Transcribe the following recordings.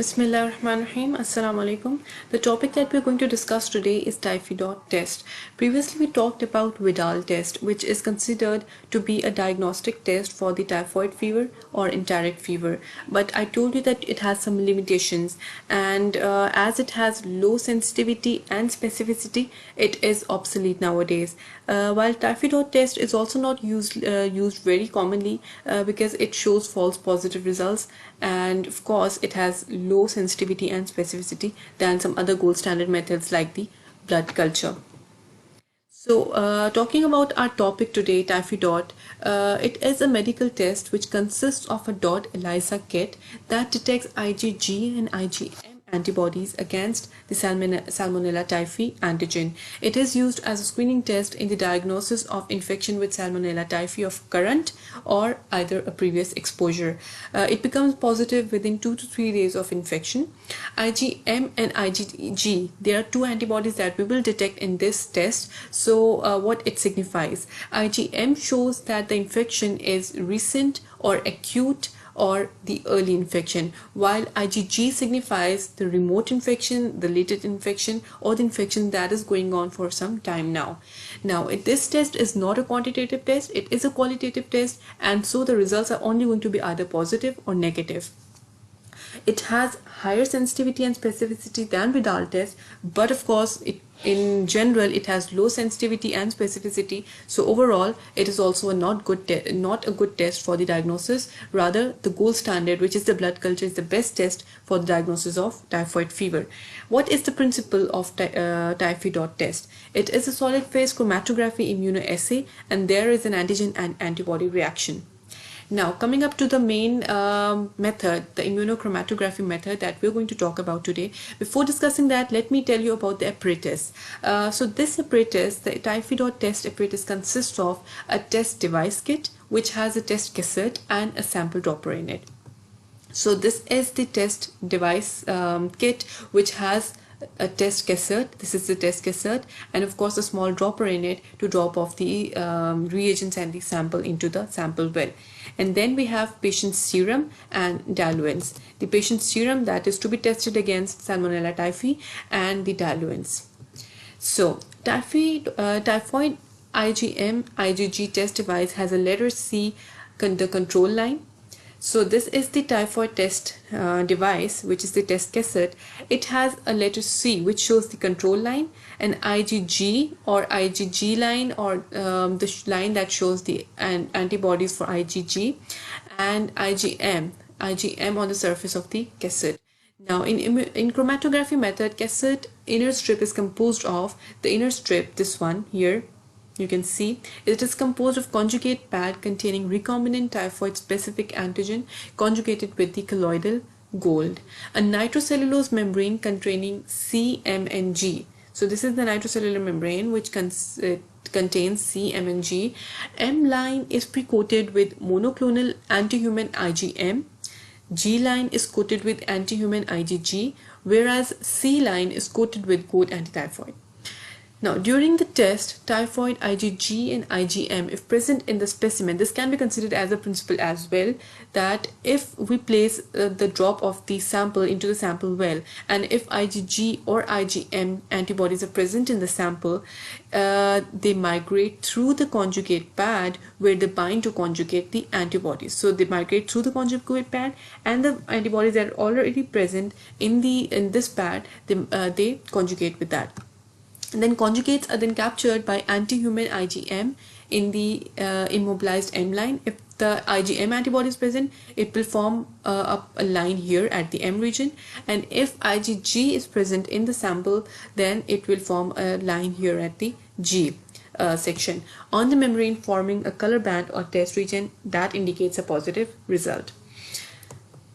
Bismillahirrahmanirrahim. Assalamu alaikum. The topic that we're going to discuss today is Typhi dot test. Previously, we talked about Vidal test, which is considered to be a diagnostic test for the typhoid fever or enteric fever. But I told you that it has some limitations, and as it has low sensitivity and specificity, it is obsolete nowadays. While Typhi dot test is also not used very commonly because it shows false positive results, and of course it has low sensitivity and specificity than some other gold standard methods like the blood culture. So talking about our topic today, Typhi dot, it is a medical test which consists of a dot ELISA kit that detects IgG and IgM antibodies against the Salmonella typhi antigen. It is used as a screening test in the diagnosis of infection with Salmonella typhi of current or either a previous exposure. It becomes positive within 2 to 3 days of infection. IgM and IgG, there are two antibodies that we will detect in this test. So what it signifies: IgM shows that the infection is recent or acute or the early infection, while IgG signifies the remote infection, the latent infection, or the infection that is going on for some time now. Now, this test is not a quantitative test, it is a qualitative test, and so the results are only going to be either positive or negative. It has higher sensitivity and specificity than Vidal test, but of course in general it has low sensitivity and specificity. So overall it is also a not a good test for the diagnosis. Rather, the gold standard, which is the blood culture, is the best test for the diagnosis of typhoid fever. What is the principle of Typhi dot test? It is a solid phase chromatography immunoassay, and there is an antigen and antibody reaction. Now, coming up to the main method, the immunochromatography method that we're going to talk about today. Before discussing that, let me tell you about the apparatus. So this apparatus, the Typhi dot test apparatus, consists of a test device kit, which has a test cassette and a sample dropper in it. So this is the test device kit, which has a test cassette. This is the test cassette, and of course a small dropper in it to drop off the reagents and the sample into the sample well. And then we have patient serum and diluents. The patient serum that is to be tested against Salmonella typhi, and the diluents. So typhoid IgM IgG test device has a letter C, the control line. So this is the typhoid test device, which is the test cassette. It has a letter C, which shows the control line, an IgG or IgG line, or the line that shows the antibodies for IgG, and IgM on the surface of the cassette. Now in chromatography method, cassette inner strip is composed of the inner strip, this one here. You can see it is composed of conjugate pad containing recombinant typhoid specific antigen conjugated with the colloidal gold, a nitrocellulose membrane containing CMNG. So this is the nitrocellular membrane which contains CMNG. M line is pre-coated with monoclonal antihuman IgM. G line is coated with antihuman IgG, whereas C line is coated with gold antityphoid. Now, during the test, typhoid IgG and IgM, if present in the specimen, this can be considered as a principle as well, that if we place the drop of the sample into the sample well, and if IgG or IgM antibodies are present in the sample, they migrate through the conjugate pad where they bind to conjugate the antibodies. So they migrate through the conjugate pad, and the antibodies that are already present in this pad, they conjugate with that. And then conjugates are then captured by antihuman IgM in the immobilized M line. If the IgM antibody is present, it will form up a line here at the M region, and if IgG is present in the sample, then it will form a line here at the G section on the membrane, forming a color band or test region that indicates a positive result.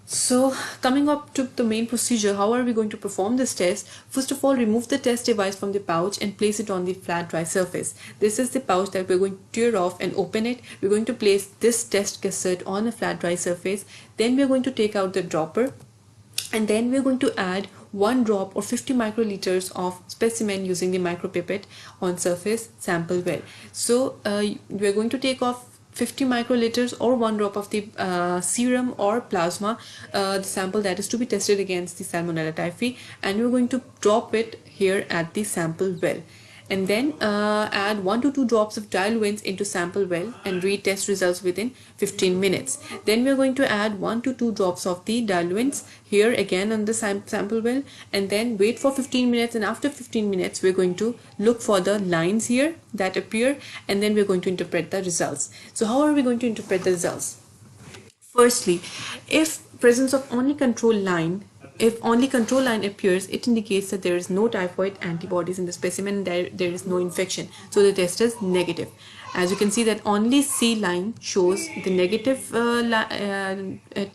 So coming up to the main procedure, how are we going to perform this test? First of all, remove the test device from the pouch and place it on the flat dry surface. This is the pouch that we're going to tear off and open it. We're going to place this test cassette on a flat dry surface. Then we're going to take out the dropper, and then we're going to add 1 drop or 50 microliters of specimen using the micropipette on surface sample well. So we're going to take off 50 microliters or 1 drop of the serum or plasma, the sample that is to be tested against the Salmonella typhi, and we're going to drop it here at the sample well, and then add 1 to 2 drops of diluents into sample well and read test results within 15 minutes. Then we are going to add 1 to 2 drops of the diluents here again on the sample well, and then wait for 15 minutes, and after 15 minutes we're going to look for the lines here that appear, and then we're going to interpret the results. So how are we going to interpret the results? Firstly, if presence of only control line, if only control line appears, it indicates that there is no typhoid antibodies in the specimen, there is no infection. So the test is negative. As you can see that only C line shows the negative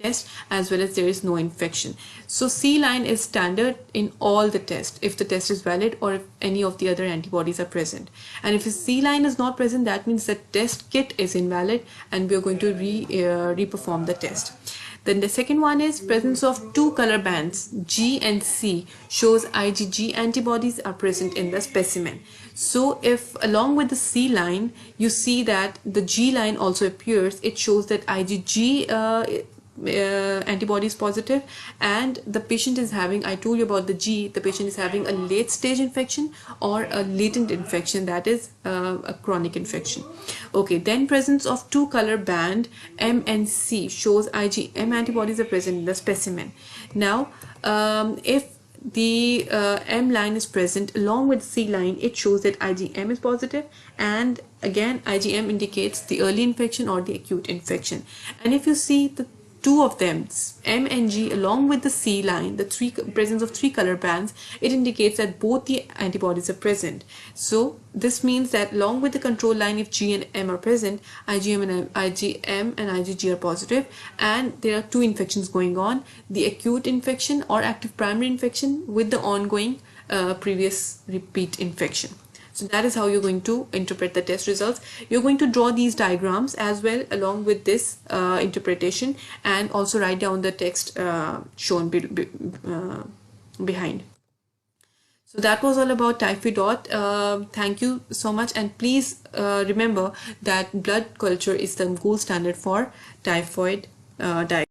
test, as well as there is no infection. So C line is standard in all the tests if the test is valid or if any of the other antibodies are present. And if the C line is not present, that means the test kit is invalid and we are going to re-perform the test. Then the second one is presence of 2 color bands G and C shows IgG antibodies are present in the specimen. So if along with the C line you see that the G line also appears, it shows that IgG antibody is positive, and the patient is having, I told you about the G, the patient is having a late stage infection or a latent infection, that is a chronic infection. Okay, then presence of 2 color band M and C shows IgM antibodies are present in the specimen. Now if the M line is present along with C line, it shows that IgM is positive, and again IgM indicates the early infection or the acute infection. And if you see the two of them, M and G, along with the C line, the presence of 3 color bands, it indicates that both the antibodies are present. So this means that along with the control line, if G and M are present, IgM and IgG are positive, and there are 2 infections going on: the acute infection or active primary infection with the ongoing previous repeat infection. So that is how you're going to interpret the test results. You're going to draw these diagrams as well along with this interpretation, and also write down the text shown behind. So that was all about TyphiDot. Thank you so much, and please remember that blood culture is the gold standard for typhoid diagnosis.